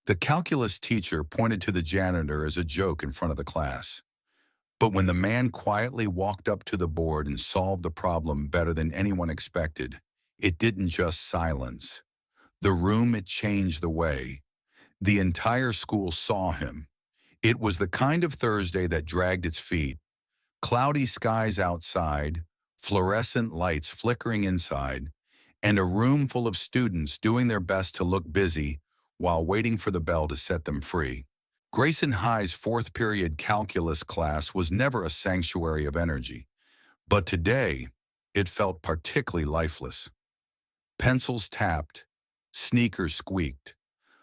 The calculus teacher pointed to the janitor as a joke in front of the class. But when the man quietly walked up to the board and solved the problem better than anyone expected, it didn't just silence the room, it changed the way the entire school saw him. It was the kind of Thursday that dragged its feet. Cloudy skies outside, fluorescent lights flickering inside, and a room full of students doing their best to look busy while waiting for the bell to set them free. Grayson High's fourth period calculus class was never a sanctuary of energy, but today it felt particularly lifeless. Pencils tapped, sneakers squeaked.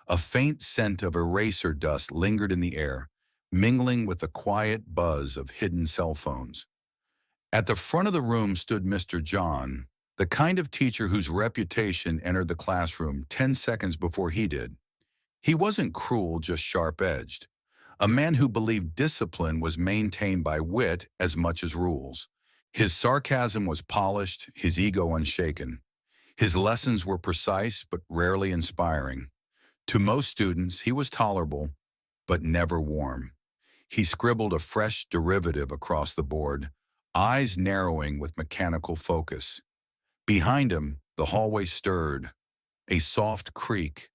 A faint scent of eraser dust lingered in the air, mingling with the quiet buzz of hidden cell phones. At the front of the room stood Mr. John, the kind of teacher whose reputation entered the classroom 10 seconds before he did. He wasn't cruel, just sharp-edged. A man who believed discipline was maintained by wit as much as rules. His sarcasm was polished, his ego unshaken. His lessons were precise but rarely inspiring. To most students, he was tolerable, but never warm. He scribbled a fresh derivative across the board, eyes narrowing with mechanical focus. Behind him, the hallway stirred, a soft creak,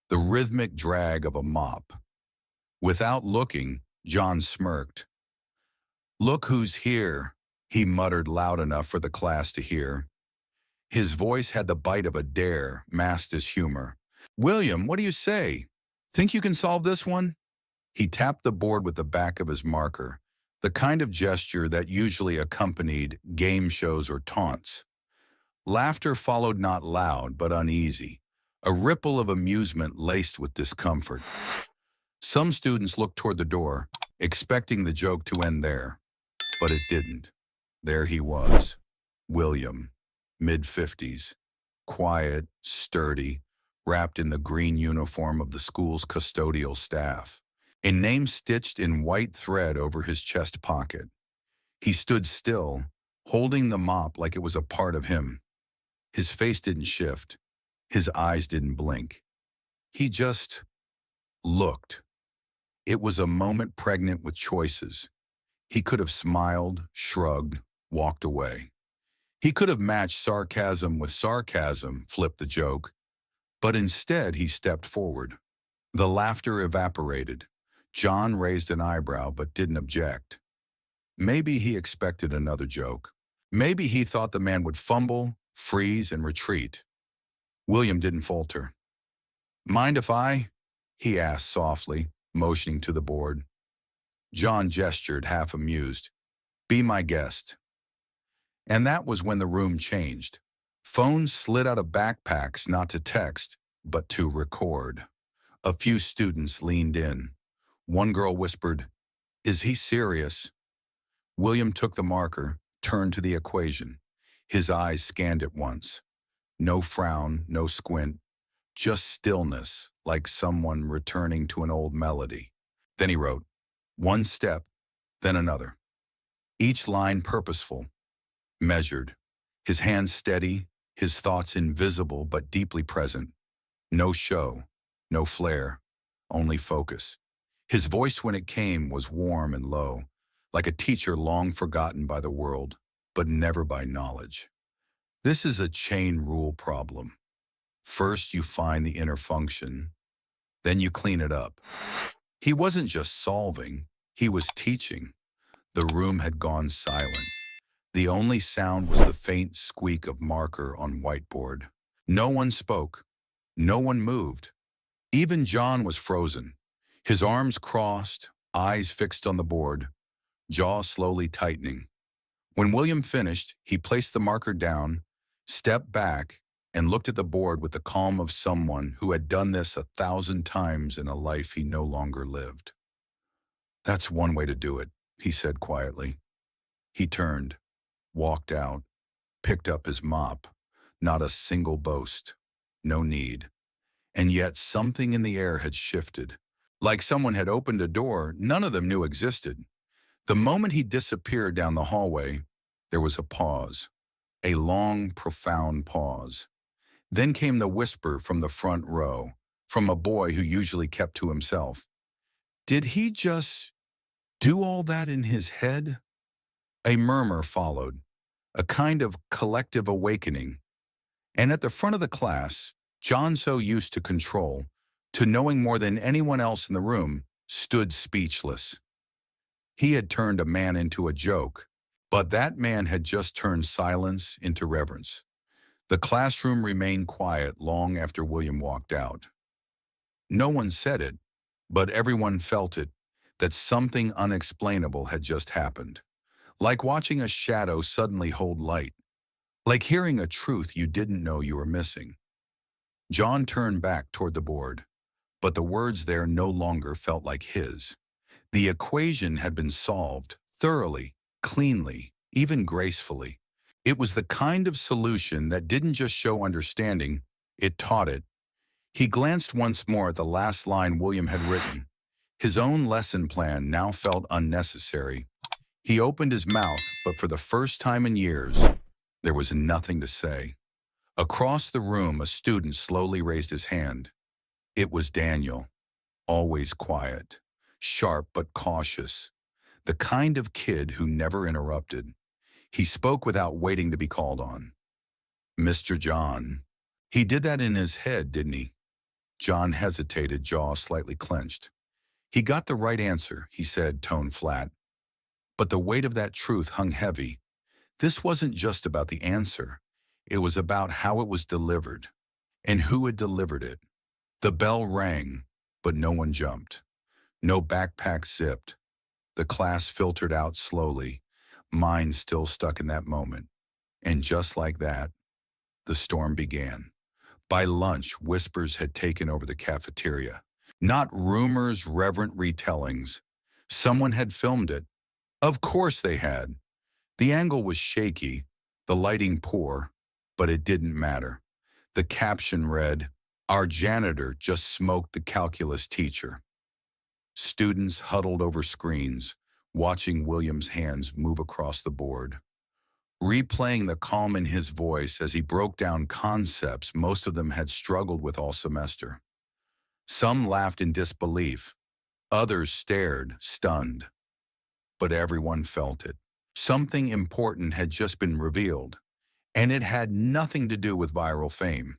the rhythmic drag of a mop. Without looking, John smirked. "Look who's here," he muttered loud enough for the class to hear. His voice had the bite of a dare, masked as humor. "William, what do you say? Think you can solve this one?" He tapped the board with the back of his marker, the kind of gesture that usually accompanied game shows or taunts. Laughter followed, not loud but uneasy, a ripple of amusement laced with discomfort. Some students looked toward the door, expecting the joke to end there, but it didn't. There he was, William, mid-50s, quiet, sturdy, wrapped in the green uniform of the school's custodial staff, a name stitched in white thread over his chest pocket. He stood still, holding the mop like it was a part of him. His face didn't shift. His eyes didn't blink. He just looked. It was a moment pregnant with choices. He could have smiled, shrugged, walked away. He could have matched sarcasm with sarcasm, flipped the joke, but instead he stepped forward. The laughter evaporated. John raised an eyebrow but didn't object. Maybe he expected another joke. Maybe he thought the man would fumble, freeze, and retreat. William didn't falter. "Mind if I?" he asked softly, motioning to the board. John gestured, half amused. "Be my guest." And that was when the room changed. Phones slid out of backpacks not to text, but to record. A few students leaned in. One girl whispered, "Is he serious?" William took the marker, turned to the equation. His eyes scanned it once. No frown, no squint, just stillness, like someone returning to an old melody. Then he wrote, one step, then another. Each line purposeful, measured, his hands steady, his thoughts invisible but deeply present. No show, no flair, only focus. His voice when it came was warm and low, like a teacher long forgotten by the world, but never by knowledge. This is a chain rule problem. First you find the inner function, then you clean it up. He wasn't just solving, he was teaching. The room had gone silent. The only sound was the faint squeak of marker on whiteboard. No one spoke. No one moved. Even John was frozen. His arms crossed, eyes fixed on the board, jaw slowly tightening. When William finished, he placed the marker down, stepped back, and looked at the board with the calm of someone who had done this 1,000 times in a life he no longer lived. "That's one way to do it," he said quietly. He turned, walked out, picked up his mop. Not a single boast. No need. And yet something in the air had shifted. Like someone had opened a door none of them knew existed. The moment he disappeared down the hallway, there was a pause. A long, profound pause. Then came the whisper from the front row, from a boy who usually kept to himself. Did he just do all that in his head? A murmur followed, a kind of collective awakening. And at the front of the class, John, so used to control, to knowing more than anyone else in the room, stood speechless. He had turned a man into a joke, but that man had just turned silence into reverence. The classroom remained quiet long after William walked out. No one said it, but everyone felt it, that something unexplainable had just happened. Like watching a shadow suddenly hold light. Like hearing a truth you didn't know you were missing. John turned back toward the board, but the words there no longer felt like his. The equation had been solved, thoroughly, cleanly, even gracefully. It was the kind of solution that didn't just show understanding, it taught it. He glanced once more at the last line William had written. His own lesson plan now felt unnecessary. He opened his mouth, but for the first time in years, there was nothing to say. Across the room, a student slowly raised his hand. It was Daniel, always quiet, sharp but cautious, the kind of kid who never interrupted. He spoke without waiting to be called on. Mr. John. He did that in his head, didn't he? John hesitated, jaw slightly clenched. He got the right answer, he said, tone flat. But the weight of that truth hung heavy. This wasn't just about the answer. It was about how it was delivered, and who had delivered it. The bell rang, but no one jumped. No backpack zipped. The class filtered out slowly, minds still stuck in that moment. And just like that, the storm began. By lunch, whispers had taken over the cafeteria. Not rumors, reverent retellings. Someone had filmed it. Of course they had. The angle was shaky, the lighting poor, but it didn't matter. The caption read, "Our janitor just smoked the calculus teacher." Students huddled over screens, watching William's hands move across the board, replaying the calm in his voice as he broke down concepts most of them had struggled with all semester. Some laughed in disbelief, others stared, stunned. But everyone felt it. Something important had just been revealed, and it had nothing to do with viral fame.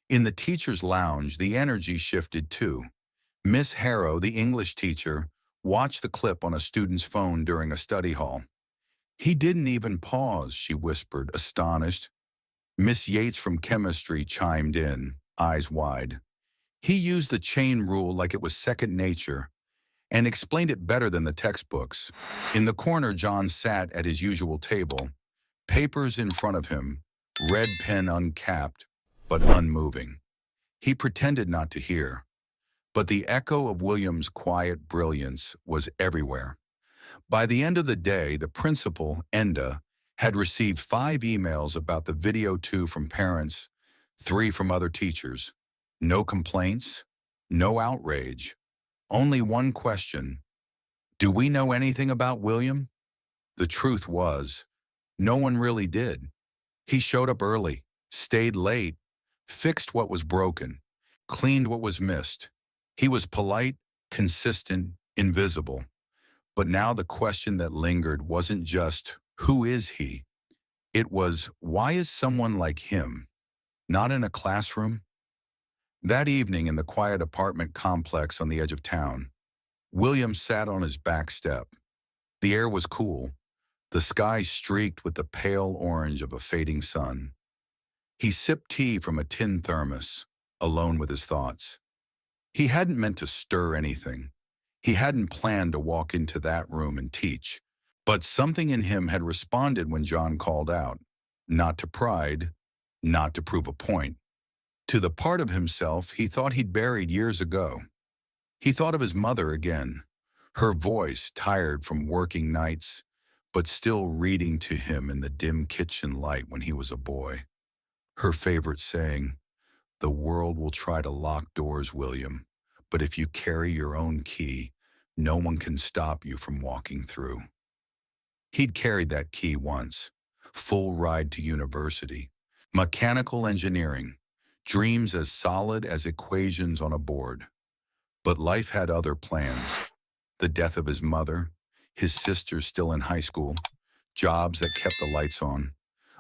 In the teacher's lounge, the energy shifted too. Miss Harrow, the English teacher, watched the clip on a student's phone during a study hall. "He didn't even pause," she whispered, astonished. Miss Yates from chemistry chimed in, eyes wide. "He used the chain rule like it was second nature and explained it better than the textbooks." In the corner, John sat at his usual table, papers in front of him, red pen uncapped, but unmoving. He pretended not to hear, but the echo of William's quiet brilliance was everywhere. By the end of the day, the principal, Enda, had received 5 emails about the video, 2 from parents, 3 from other teachers. No complaints, no outrage, only one question. Do we know anything about William? The truth was, no one really did. He showed up early, stayed late, fixed what was broken, cleaned what was missed. He was polite, consistent, invisible. But now the question that lingered wasn't just, who is he? It was, why is someone like him not in a classroom? That evening in the quiet apartment complex on the edge of town, William sat on his back step. The air was cool, the sky streaked with the pale orange of a fading sun. He sipped tea from a tin thermos, alone with his thoughts. He hadn't meant to stir anything. He hadn't planned to walk into that room and teach. But something in him had responded when John called out, not to pride, not to prove a point, to the part of himself he thought he'd buried years ago. He thought of his mother again, her voice tired from working nights, but still reading to him in the dim kitchen light when he was a boy. Her favorite saying, "The world will try to lock doors, William, but if you carry your own key, no one can stop you from walking through." He'd carried that key once, full ride to university, mechanical engineering, dreams as solid as equations on a board. But life had other plans. The death of his mother, his sisters still in high school, jobs that kept the lights on,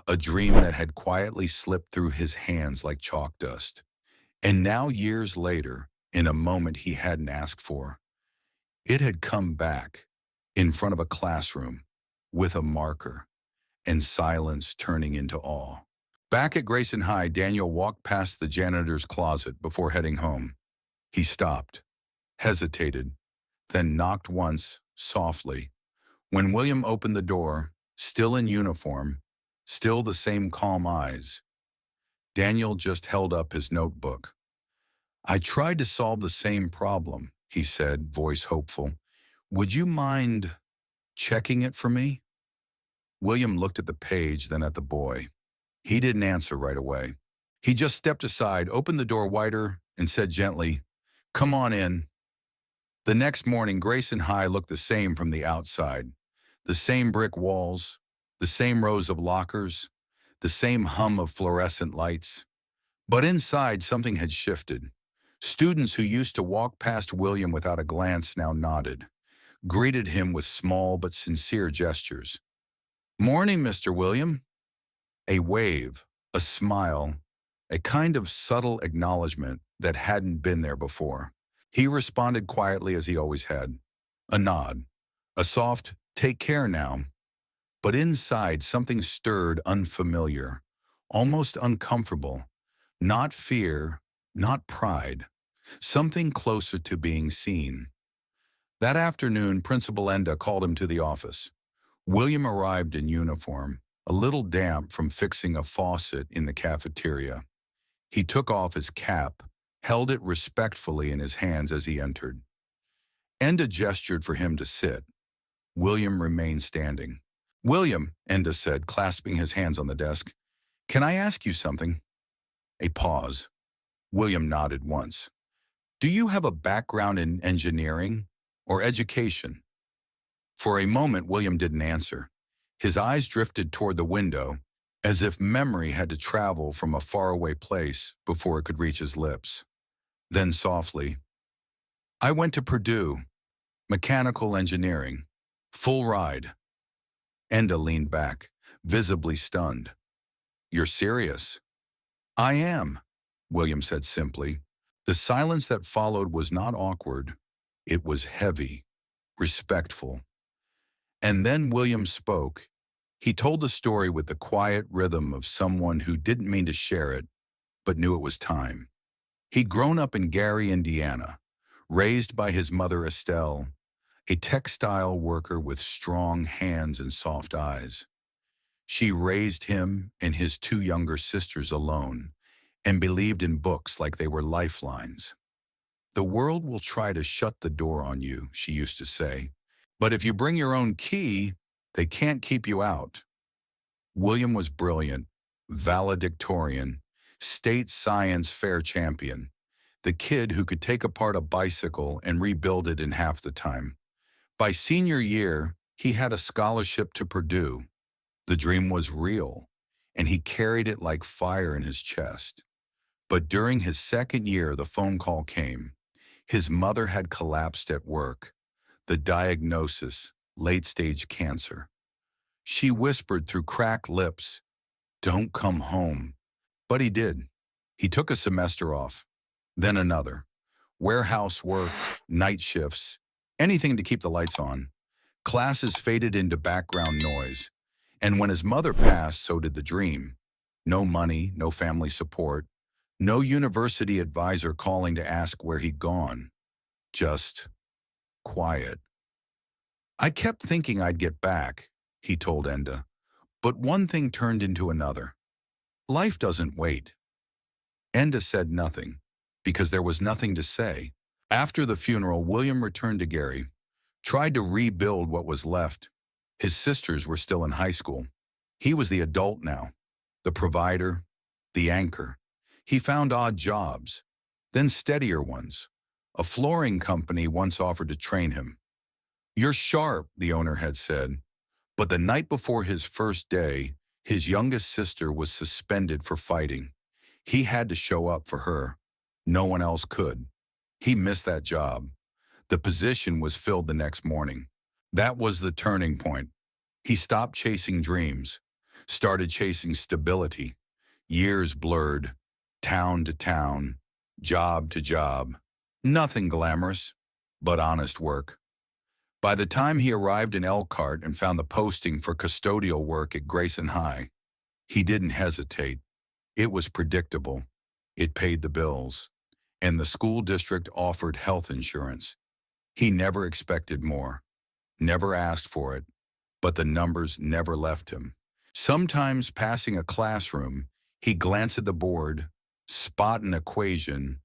a dream that had quietly slipped through his hands like chalk dust. And now, years later, in a moment he hadn't asked for, it had come back in front of a classroom with a marker and silence turning into awe. Back at Grayson High, Daniel walked past the janitor's closet before heading home. He stopped, hesitated, then knocked once, softly. When William opened the door, still in uniform, still the same calm eyes, Daniel just held up his notebook. "I tried to solve the same problem," he said, voice hopeful. "Would you mind checking it for me?" William looked at the page, then at the boy. He didn't answer right away. He just stepped aside, opened the door wider, and said gently, "Come on in." The next morning, Grayson High looked the same from the outside. The same brick walls, the same rows of lockers, the same hum of fluorescent lights. But inside, something had shifted. Students who used to walk past William without a glance now nodded, greeted him with small but sincere gestures. "Morning, Mr. William." A wave, a smile, a kind of subtle acknowledgement that hadn't been there before. He responded quietly as he always had. A nod, a soft, "Take care now." But inside, something stirred unfamiliar, almost uncomfortable. Not fear, not pride. Something closer to being seen. That afternoon, Principal Enda called him to the office. William arrived in uniform, a little damp from fixing a faucet in the cafeteria. He took off his cap, held it respectfully in his hands as he entered. Enda gestured for him to sit. William remained standing. "William," Enda said, clasping his hands on the desk, "can I ask you something?" A pause. William nodded once. "Do you have a background in engineering or education?" For a moment, William didn't answer. His eyes drifted toward the window, as if memory had to travel from a faraway place before it could reach his lips. Then softly, "I went to Purdue, mechanical engineering, full ride." Enda leaned back, visibly stunned. "You're serious?" "I am," William said simply. The silence that followed was not awkward. It was heavy, respectful. And then William spoke. He told the story with the quiet rhythm of someone who didn't mean to share it, but knew it was time. He'd grown up in Gary, Indiana, raised by his mother Estelle, a textile worker with strong hands and soft eyes. She raised him and his two younger sisters alone and believed in books like they were lifelines. "The world will try to shut the door on you," she used to say, "but if you bring your own key, they can't keep you out." William was brilliant, valedictorian, state science fair champion, the kid who could take apart a bicycle and rebuild it in half the time. By senior year, he had a scholarship to Purdue. The dream was real, and he carried it like fire in his chest. But during his second year, the phone call came. His mother had collapsed at work. The diagnosis, late-stage cancer. She whispered through cracked lips, "Don't come home." But he did. He took a semester off, then another. Warehouse work, night shifts, anything to keep the lights on. Classes faded into background noise. And when his mother passed, so did the dream. No money, no family support, no university advisor calling to ask where he'd gone. Just quiet. "I kept thinking I'd get back," he told Enda. "But one thing turned into another. Life doesn't wait." Enda said nothing, because there was nothing to say. After the funeral, William returned to Gary, tried to rebuild what was left. His sisters were still in high school. He was the adult now, the provider, the anchor. He found odd jobs, then steadier ones. A flooring company once offered to train him. "You're sharp," the owner had said. But the night before his first day, his youngest sister was suspended for fighting. He had to show up for her. No one else could. He missed that job. The position was filled the next morning. That was the turning point. He stopped chasing dreams, started chasing stability. Years blurred, town to town, job to job. Nothing glamorous, but honest work. By the time he arrived in Elkhart and found the posting for custodial work at Grayson High, he didn't hesitate. It was predictable. It paid the bills. And the school district offered health insurance. He never expected more, never asked for it, but the numbers never left him. Sometimes passing a classroom, he'd glance at the board, spot an equation,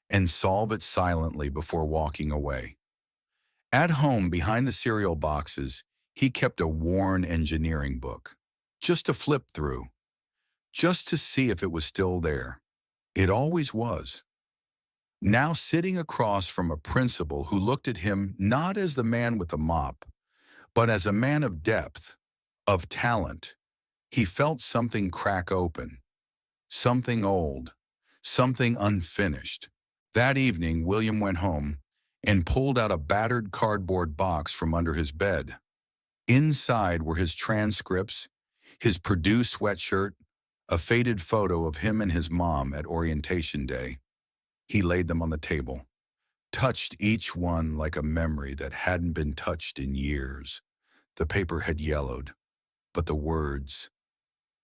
and solve it silently before walking away. At home, behind the cereal boxes, he kept a worn engineering book, just to flip through, just to see if it was still there. It always was. Now sitting across from a principal who looked at him not as the man with the mop, but as a man of depth, of talent, he felt something crack open, something old, something unfinished. That evening, William went home and pulled out a battered cardboard box from under his bed. Inside were his transcripts, his Purdue sweatshirt, a faded photo of him and his mom at orientation day. He laid them on the table, touched each one like a memory that hadn't been touched in years. The paper had yellowed, but the words,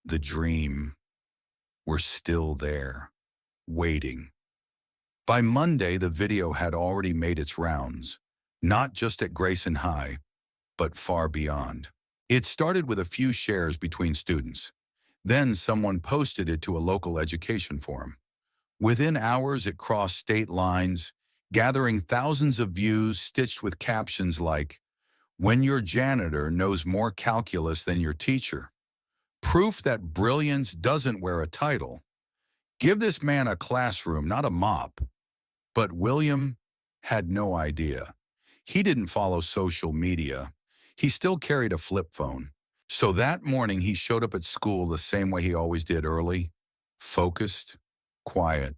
the dream, were still there, waiting. By Monday, the video had already made its rounds, not just at Grayson High, but far beyond. It started with a few shares between students. Then someone posted it to a local education forum. Within hours, it crossed state lines, gathering thousands of views stitched with captions like, "When your janitor knows more calculus than your teacher," "Proof that brilliance doesn't wear a title," "Give this man a classroom, not a mop." But William had no idea. He didn't follow social media. He still carried a flip phone. So that morning he showed up at school the same way he always did, early, focused, quiet.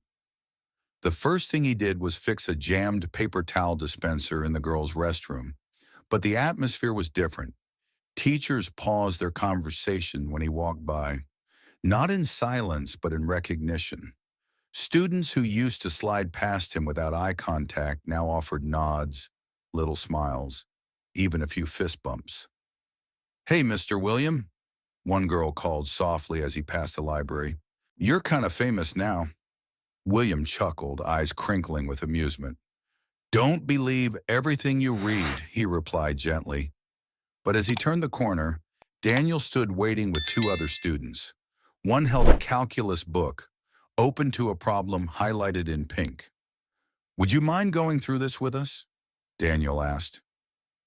The first thing he did was fix a jammed paper towel dispenser in the girls' restroom. But the atmosphere was different. Teachers paused their conversation when he walked by, not in silence, but in recognition. Students who used to slide past him without eye contact now offered nods, little smiles, even a few fist bumps. "Hey, Mr. William," one girl called softly as he passed the library. "You're kind of famous now." William chuckled, eyes crinkling with amusement. "Don't believe everything you read," he replied gently. But as he turned the corner, Daniel stood waiting with two other students. One held a calculus book, open to a problem highlighted in pink. "Would you mind going through this with us?" Daniel asked.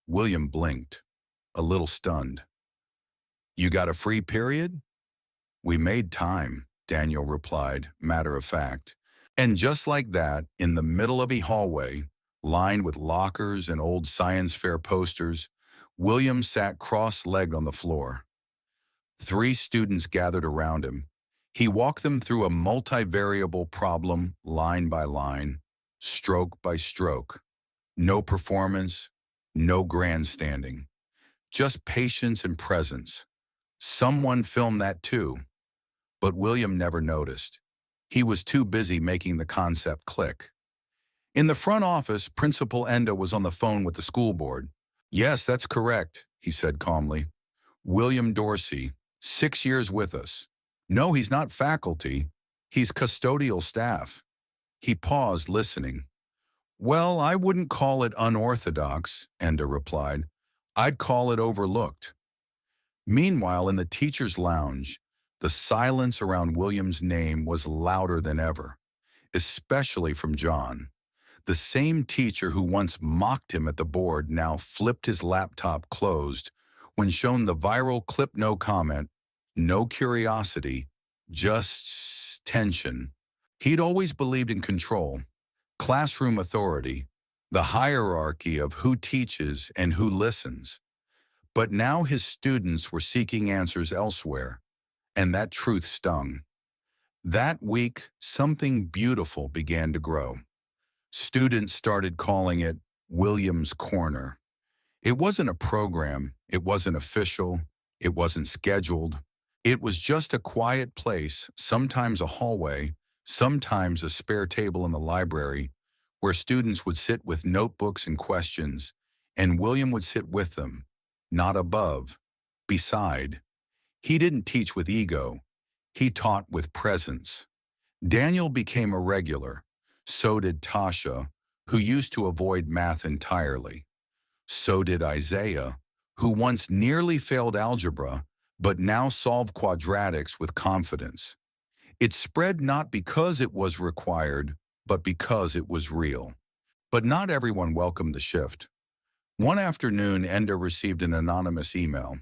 William blinked, a little stunned. "You got a free period?" "We made time," Daniel replied, matter of fact. And just like that, in the middle of a hallway, lined with lockers and old science fair posters, William sat cross-legged on the floor. Three students gathered around him. He walked them through a multivariable problem, line by line, stroke by stroke. No performance, no grandstanding. Just patience and presence. Someone filmed that too. But William never noticed. He was too busy making the concept click. In the front office, Principal Enda was on the phone with the school board. "Yes, that's correct," he said calmly. "William Dorsey, 6 years with us. No, he's not faculty. He's custodial staff." He paused, listening. "Well, I wouldn't call it unorthodox," Enda replied. "I'd call it overlooked." Meanwhile, in the teacher's lounge, the silence around William's name was louder than ever, especially from John. The same teacher who once mocked him at the board now flipped his laptop closed when shown the viral clip. No comment, no curiosity, just tension. He'd always believed in control, classroom authority, the hierarchy of who teaches and who listens. But now his students were seeking answers elsewhere, and that truth stung. That week, something beautiful began to grow. Students started calling it William's Corner. It wasn't a program, it wasn't official, it wasn't scheduled. It was just a quiet place, sometimes a hallway, sometimes a spare table in the library, where students would sit with notebooks and questions, and William would sit with them, not above, beside. He didn't teach with ego, he taught with presence. Daniel became a regular. So did Tasha, who used to avoid math entirely. So did Isaiah, who once nearly failed algebra, but now solved quadratics with confidence. It spread not because it was required, but because it was real. But not everyone welcomed the shift. One afternoon, Enda received an anonymous email.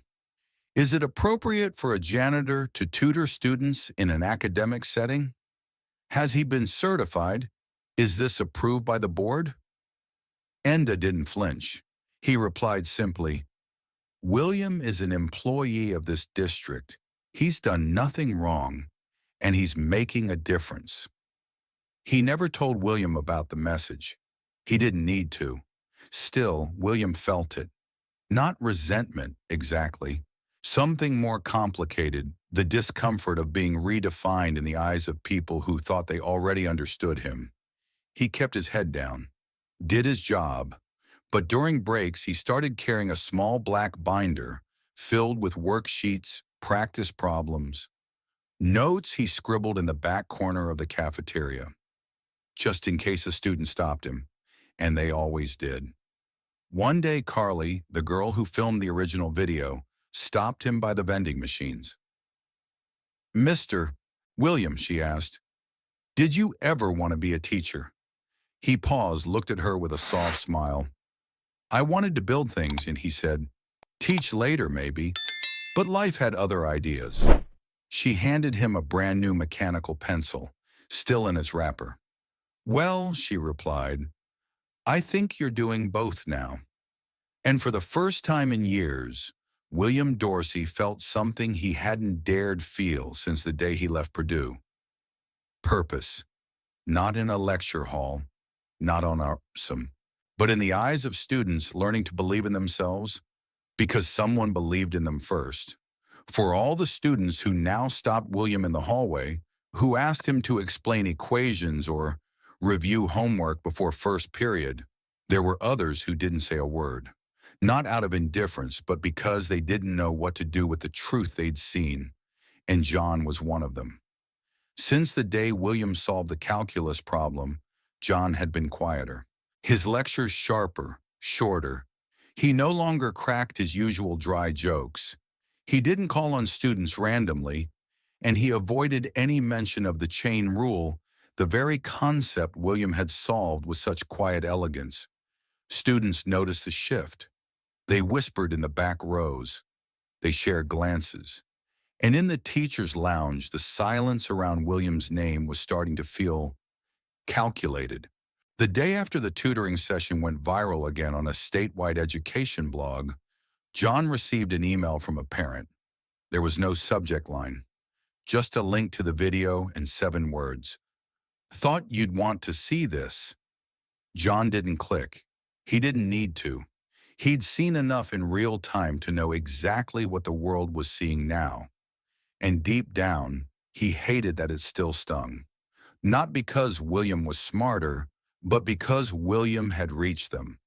Is it appropriate for a janitor to tutor students in an academic setting? Has he been certified? Is this approved by the board? Enda didn't flinch. He replied simply, William is an employee of this district. He's done nothing wrong, and he's making a difference. He never told William about the message. He didn't need to. Still, William felt it. Not resentment, exactly. Something more complicated, the discomfort of being redefined in the eyes of people who thought they already understood him. He kept his head down, did his job, but during breaks he started carrying a small black binder filled with worksheets, practice problems, notes he scribbled in the back corner of the cafeteria, just in case a student stopped him, and they always did. One day Carly, the girl who filmed the original video, stopped him by the vending machines. Mr. William, she asked, did you ever want to be a teacher? He paused, looked at her with a soft smile. I wanted to build things, and he said, teach later maybe, but life had other ideas. She handed him a brand new mechanical pencil, still in its wrapper. Well, she replied, I think you're doing both now. And for the first time in years, William Dorsey felt something he hadn't dared feel since the day he left Purdue. Purpose, not in a lecture hall, not on some, but in the eyes of students learning to believe in themselves because someone believed in them first. For all the students who now stopped William in the hallway, who asked him to explain equations or review homework before first period, there were others who didn't say a word. Not out of indifference, but because they didn't know what to do with the truth they'd seen, and John was one of them. Since the day William solved the calculus problem, John had been quieter. His lectures sharper, shorter. He no longer cracked his usual dry jokes. He didn't call on students randomly, and he avoided any mention of the chain rule, the very concept William had solved with such quiet elegance. Students noticed the shift. They whispered in the back rows. They shared glances. And in the teacher's lounge, the silence around William's name was starting to feel calculated. The day after the tutoring session went viral again on a statewide education blog, John received an email from a parent. There was no subject line, just a link to the video and 7 words. Thought you'd want to see this. John didn't click. He didn't need to. He'd seen enough in real time to know exactly what the world was seeing now. And deep down, he hated that it still stung. Not because William was smarter, but because William had reached them,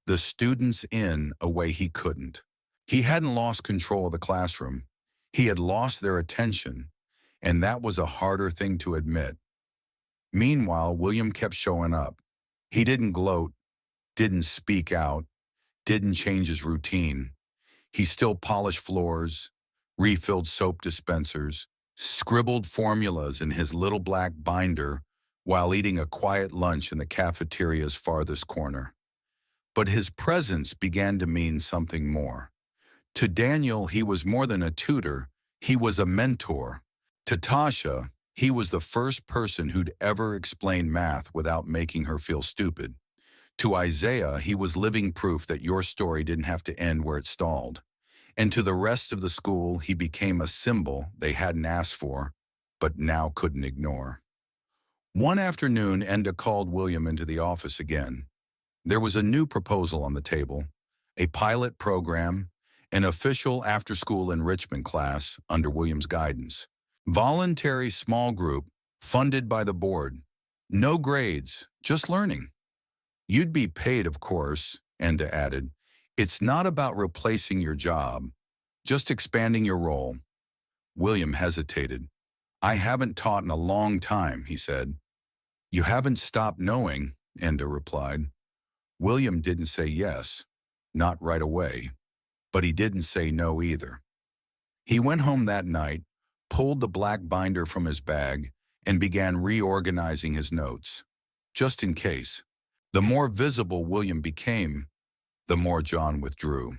the students, in a way he couldn't. He hadn't lost control of the classroom. He had lost their attention, and that was a harder thing to admit. Meanwhile, William kept showing up. He didn't gloat, didn't speak out, didn't change his routine. He still polished floors, refilled soap dispensers, scribbled formulas in his little black binder while eating a quiet lunch in the cafeteria's farthest corner. But his presence began to mean something more. To Daniel, he was more than a tutor, he was a mentor. To Tasha, he was the first person who'd ever explained math without making her feel stupid. To Isaiah, he was living proof that your story didn't have to end where it stalled. And to the rest of the school, he became a symbol they hadn't asked for, but now couldn't ignore. One afternoon, Enda called William into the office again. There was a new proposal on the table, a pilot program, an official after-school enrichment class under William's guidance. Voluntary small group, funded by the board. No grades, just learning. You'd be paid, of course, Enda added. It's not about replacing your job, just expanding your role. William hesitated. I haven't taught in a long time, he said. You haven't stopped knowing, Enda replied. William didn't say yes, not right away, but he didn't say no either. He went home that night, pulled the black binder from his bag, and began reorganizing his notes, just in case. The more visible William became, the more John withdrew.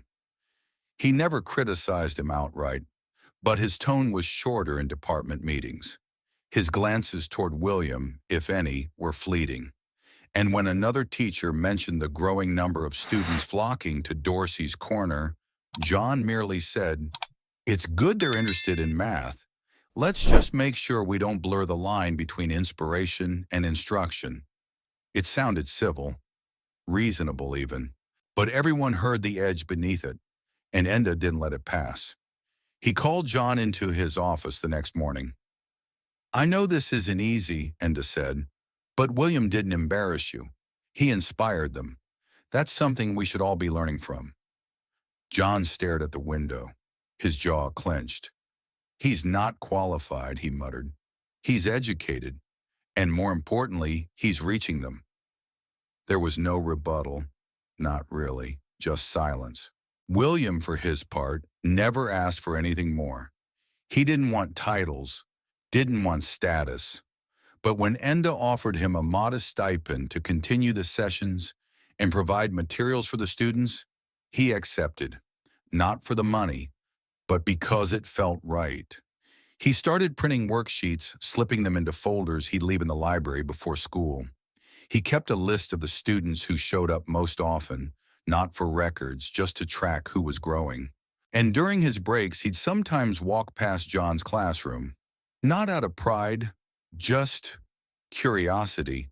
He never criticized him outright, but his tone was shorter in department meetings. His glances toward William, if any, were fleeting. And when another teacher mentioned the growing number of students flocking to Dorsey's corner, John merely said, "It's good they're interested in math. Let's just make sure we don't blur the line between inspiration and instruction." It sounded civil, reasonable even, but everyone heard the edge beneath it, and Enda didn't let it pass. He called John into his office the next morning. I know this isn't easy, Enda said, but William didn't embarrass you. He inspired them. That's something we should all be learning from. John stared at the window, his jaw clenched. He's not qualified, he muttered. He's educated, and more importantly, he's reaching them. There was no rebuttal, not really, just silence. William, for his part, never asked for anything more. He didn't want titles, didn't want status. But when Enda offered him a modest stipend to continue the sessions and provide materials for the students, he accepted, not for the money, but because it felt right. He started printing worksheets, slipping them into folders he'd leave in the library before school. He kept a list of the students who showed up most often, not for records, just to track who was growing. And during his breaks, he'd sometimes walk past John's classroom, not out of pride, just curiosity.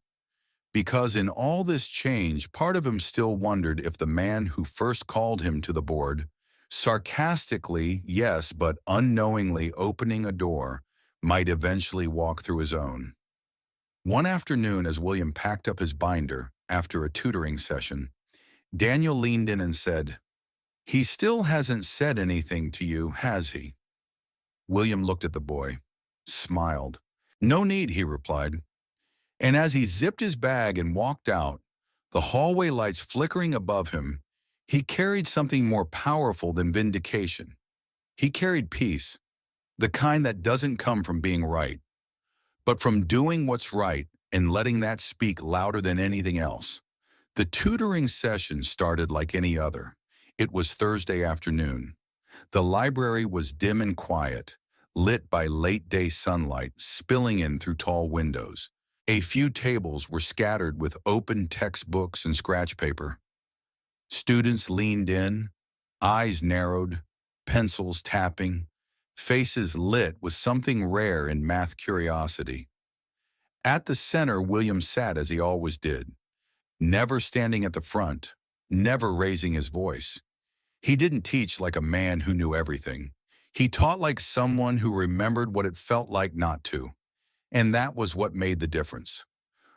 Because in all this change, part of him still wondered if the man who first called him to the board, sarcastically, yes, but unknowingly opening a door, might eventually walk through his own. One afternoon, as William packed up his binder after a tutoring session, Daniel leaned in and said, "He still hasn't said anything to you, has he?" William looked at the boy, smiled. "No need," he replied. And as he zipped his bag and walked out, the hallway lights flickering above him, he carried something more powerful than vindication. He carried peace, the kind that doesn't come from being right, but from doing what's right and letting that speak louder than anything else. The tutoring session started like any other. It was Thursday afternoon. The library was dim and quiet, lit by late-day sunlight spilling in through tall windows. A few tables were scattered with open textbooks and scratch paper. Students leaned in, eyes narrowed, pencils tapping, faces lit with something rare in math curiosity. At the center, William sat as he always did, never standing at the front, never raising his voice. He didn't teach like a man who knew everything. He taught like someone who remembered what it felt like not to. And that was what made the difference.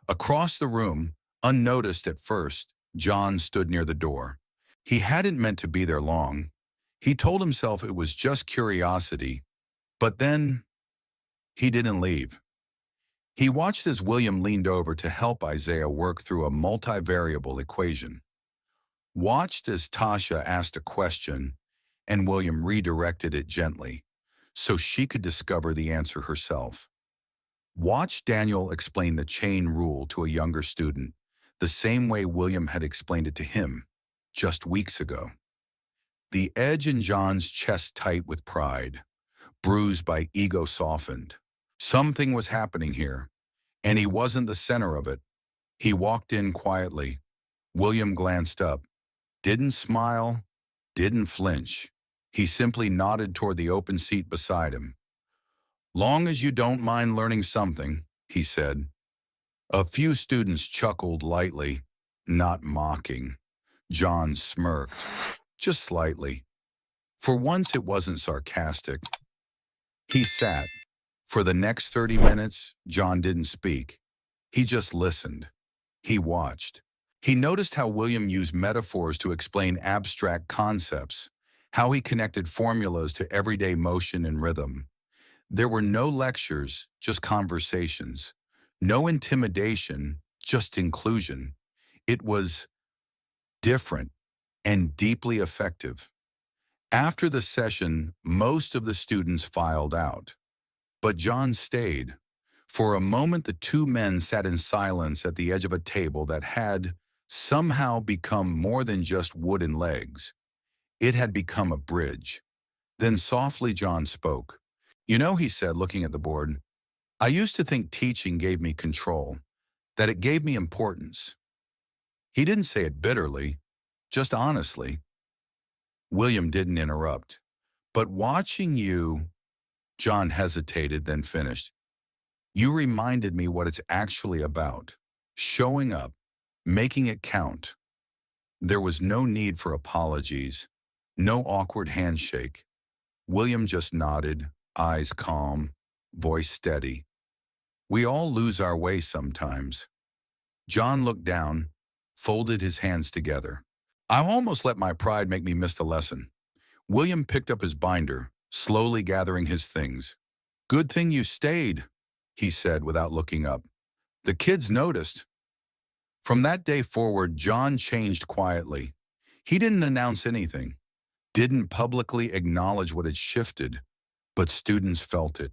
Across the room, unnoticed at first, John stood near the door. He hadn't meant to be there long. He told himself it was just curiosity, but then he didn't leave. He watched as William leaned over to help Isaiah work through a multivariable equation. Watched as Tasha asked a question and William redirected it gently so she could discover the answer herself. Watched Daniel explain the chain rule to a younger student, the same way William had explained it to him just weeks ago. The edge in John's chest tight with pride, bruised by ego softened. Something was happening here, and he wasn't the center of it. He walked in quietly. William glanced up, didn't smile, didn't flinch. He simply nodded toward the open seat beside him. Long as you don't mind learning something, he said. A few students chuckled lightly, not mocking. John smirked, just slightly. For once it wasn't sarcastic. He sat. For the next 30 minutes, John didn't speak. He just listened. He watched. He noticed how William used metaphors to explain abstract concepts, how he connected formulas to everyday motion and rhythm. There were no lectures, just conversations. No intimidation, just inclusion. It was different and deeply effective. After the session, most of the students filed out. But John stayed. For a moment, the two men sat in silence at the edge of a table that had somehow become more than just wood and legs. It had become a bridge. Then softly John spoke. You know, he said, looking at the board, I used to think teaching gave me control, that it gave me importance. He didn't say it bitterly, just honestly. William didn't interrupt. But watching you, John hesitated, then finished. You reminded me what it's actually about. Showing up, making it count. There was no need for apologies, no awkward handshake. William just nodded, eyes calm, voice steady. We all lose our way sometimes. John looked down, folded his hands together. I almost let my pride make me miss the lesson. William picked up his binder, slowly gathering his things. Good thing you stayed, he said without looking up. The kids noticed. From that day forward, John changed quietly. He didn't announce anything, didn't publicly acknowledge what had shifted, but students felt it.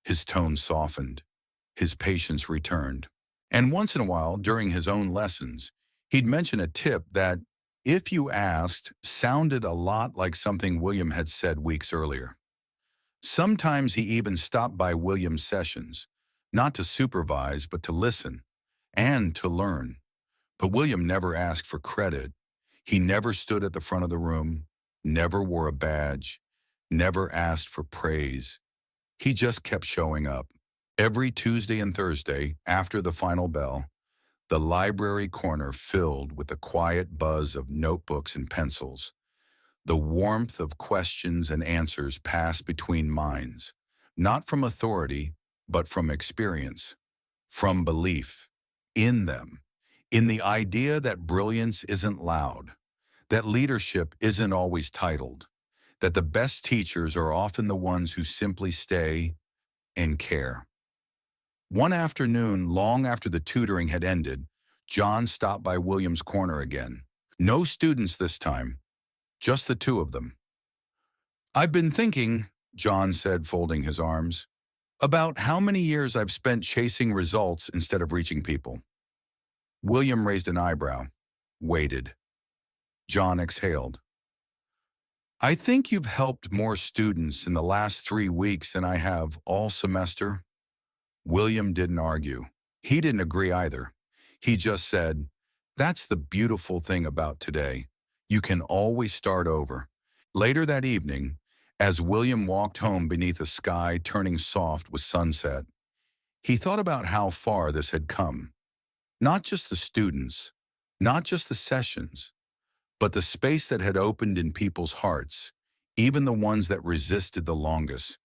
His tone softened. His patience returned. And once in a while, during his own lessons, he'd mention a tip that, if you asked, sounded a lot like something William had said weeks earlier. Sometimes he even stopped by William's sessions, not to supervise, but to listen and to learn. But William never asked for credit. He never stood at the front of the room, never wore a badge, never asked for praise. He just kept showing up. Every Tuesday and Thursday, after the final bell, the library corner filled with the quiet buzz of notebooks and pencils. The warmth of questions and answers passed between minds, not from authority, but from experience, from belief in them, in the idea that brilliance isn't loud, that leadership isn't always titled, that the best teachers are often the ones who simply stay and care. One afternoon, long after the tutoring had ended, John stopped by William's corner again. No students this time, just the two of them. I've been thinking, John said, folding his arms, about how many years I've spent chasing results instead of reaching people. William raised an eyebrow, waited. John exhaled. I think you've helped more students in the last 3 weeks than I have all semester. William didn't argue. He didn't agree either. He just said, that's the beautiful thing about today. You can always start over. Later that evening, as William walked home beneath a sky turning soft with sunset, he thought about how far this had come. Not just the students, not just the sessions, but the space that had opened in people's hearts, even the ones that resisted the longest.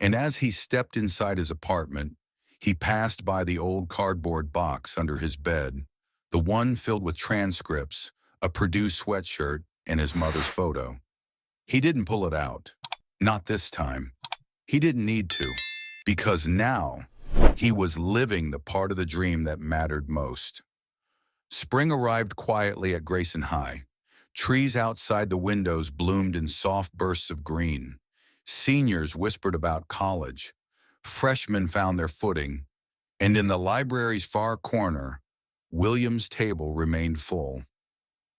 And as he stepped inside his apartment, he passed by the old cardboard box under his bed, the one filled with transcripts, a Purdue sweatshirt, and his mother's photo. He didn't pull it out. Not this time. He didn't need to, because now he was living the part of the dream that mattered most. Spring arrived quietly at Grayson High. Trees outside the windows bloomed in soft bursts of green. Seniors whispered about college. Freshmen found their footing. And in the library's far corner, William's table remained full.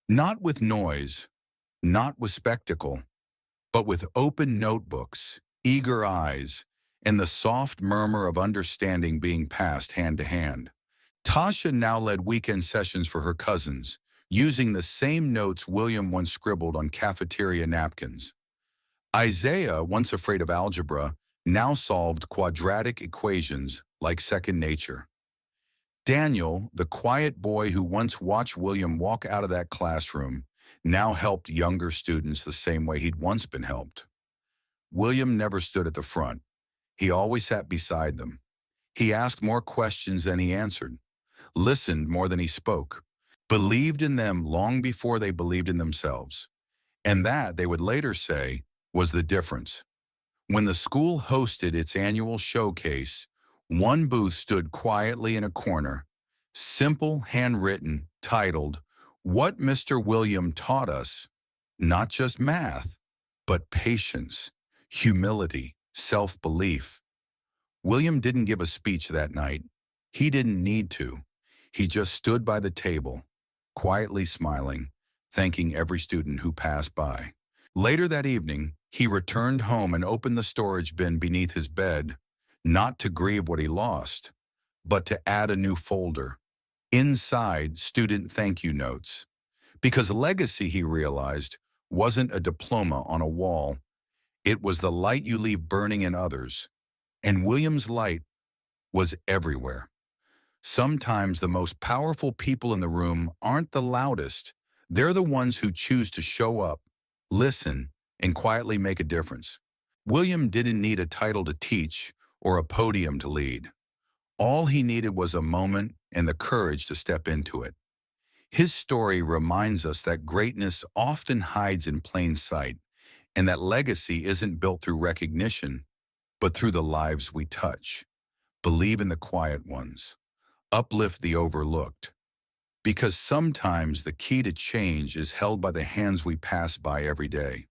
Not with noise, not with spectacle, but with open notebooks, eager eyes, and the soft murmur of understanding being passed hand to hand. Tasha now led weekend sessions for her cousins, using the same notes William once scribbled on cafeteria napkins. Isaiah, once afraid of algebra, now solved quadratic equations like second nature. Daniel, the quiet boy who once watched William walk out of that classroom, now helped younger students the same way he'd once been helped. William never stood at the front. He always sat beside them. He asked more questions than he answered, listened more than he spoke, believed in them long before they believed in themselves. And that, they would later say, was the difference. When the school hosted its annual showcase, one booth stood quietly in a corner, simple, handwritten, titled, "What Mr. William Taught Us," not just math, but patience, humility, self-belief. William didn't give a speech that night. He didn't need to. He just stood by the table, quietly smiling, thanking every student who passed by. Later that evening, he returned home and opened the storage bin beneath his bed, not to grieve what he lost, but to add a new folder. Inside, student thank you notes. Because legacy, he realized, wasn't a diploma on a wall. It was the light you leave burning in others. And William's light was everywhere. Sometimes the most powerful people in the room aren't the loudest. They're the ones who choose to show up, listen, and quietly make a difference. William didn't need a title to teach or a podium to lead. All he needed was a moment and the courage to step into it. His story reminds us that greatness often hides in plain sight, and that legacy isn't built through recognition, but through the lives we touch. Believe in the quiet ones. Uplift the overlooked. Because sometimes the key to change is held by the hands we pass by every day.